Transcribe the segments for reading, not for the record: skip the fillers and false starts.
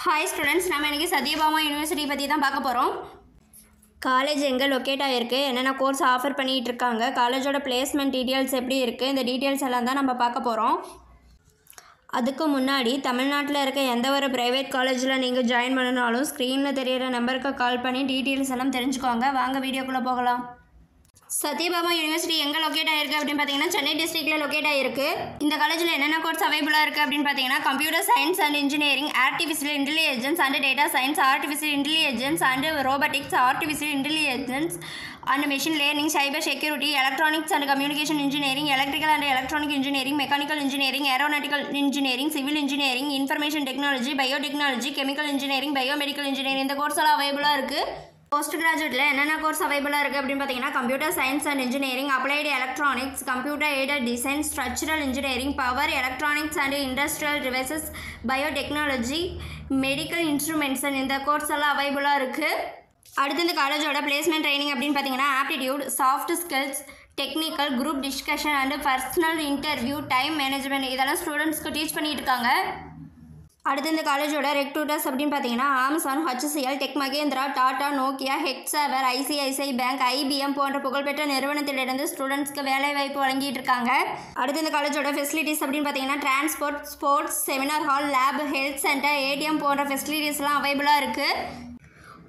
Hi students, நம்ம இன்றைக்கி Satyabhama university பற்றி தான் பார்க்க போகிறோம். காலேஜ் எங்கே லொக்கேட் ஆகிருக்கு, என்னென்ன கோர்ஸ் ஆஃபர் பண்ணிகிட்டு இருக்காங்க, காலேஜோட பிளேஸ்மெண்ட் டீட்டெயில்ஸ் எப்படி இருக்குது, இந்த டீட்டெயில்ஸ் எல்லாம் தான் நம்ம பார்க்க போகிறோம். அதுக்கு முன்னாடி தமிழ்நாட்டில் இருக்க எந்த ஒரு ப்ரைவேட் காலேஜில் நீங்கள் ஜாயின் பண்ணனாலும் ஸ்க்ரீனில் தெரியிற நம்பருக்கு கால் பண்ணி டீட்டெயில்ஸ் எல்லாம் தெரிஞ்சுக்கோங்க. வாங்க வீடியோக்குள்ளே போகலாம். சத்யபாமா யூனிவர்சிட்டி எங்கே லொக்கேட் ஆகிருக்கு அப்படின்னு பார்த்தீங்கன்னா சென்னை டிஸ்ட்ரிக்டில் லொக்கேட் ஆகிருக்கு. இந்த காலேஜில் என்னென்ன கோர்ஸ் அவைலபிளாக இருக்குது அப்படின்னு பார்த்தீங்கன்னா computer science and engineering, artificial intelligence and data science, artificial intelligence and robotics, artificial intelligence and machine learning, cyber security, electronics and communication engineering, electrical and electronic engineering, mechanical engineering, aeronautical engineering, civil engineering, information technology, biotechnology, chemical engineering, biomedical engineering இந்த course எல்லாம் அவைலபிளாக இருக்குது. Post கிராஜுவேட்டில் என்னென்ன course அவைலபிளாக இருக்குது அப்படின்னு பார்த்தீங்கன்னா computer science and engineering, applied electronics, computer aided design, structural engineering, power electronics and industrial devices, biotechnology, medical instruments இந்த கோர்ஸ் எல்லாம் அவைலபிளாக இருக்குது. அடுத்து இந்த காலேஜோட பிளேஸ்மெண்ட் ட்ரைனிங் அப்படின்னு பார்த்தீங்கன்னா aptitude, soft skills, technical, group discussion and personal interview, time management இதெல்லாம் ஸ்டூடெண்ட்ஸ்க்கு டீச் பண்ணிட்டு இருக்காங்க. அடுத்து இந்த காலேஜோட ரெக்ரூட்டர்ஸ் அப்படின்னு பார்த்தீங்கன்னா Amazon, HCL, Tech Mahindra, Tata, Nokia, Hexaware, ICICI bank, IBM போன்ற புகழ்பெற்ற நிறுவனத்திலிருந்து ஸ்டூடெண்ட்ஸ்க்கு வேலைவாய்ப்பு வழங்கிட்டு இருக்காங்க. அடுத்து இந்த காலேஜோட ஃபெசிலிட்டிஸ் அப்படின்னு பார்த்தீங்கன்னா transport, sports, seminar hall, lab, health centre, ATM போன்ற ஃபெசிலிட்டிஸ்லாம் அவைலபிளாக இருக்குது.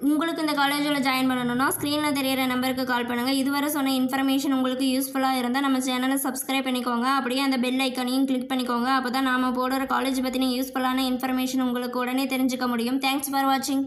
உங்களுக்கு இந்த காலேஜில் ஜாயின் பண்ணணும்னா ஸ்க்ரீனில் தெரியிற நம்பருக்கு கால் பண்ணுங்கள். இதுவரை சொன்ன இன்ஃபர்மேஷன் உங்களுக்கு யூஸ்ஃபுல்லாக இருந்தால் நம்ம சேனலை சப்ஸ்கிரைப் பண்ணிக்கோங்க. அப்படியே அந்த பெல் ஐக்கானையும் கிளிக் பண்ணிக்கோங்க. அப்போ தான் நாம் போடுற காலேஜ் பற்றின யூஸ்ஃபுல்லான இன்ஃபர்மேஷன் உங்களுக்கு உடனே தெரிஞ்சுக்க முடியும். தேங்க்ஸ் ஃபார் வாட்சிங்.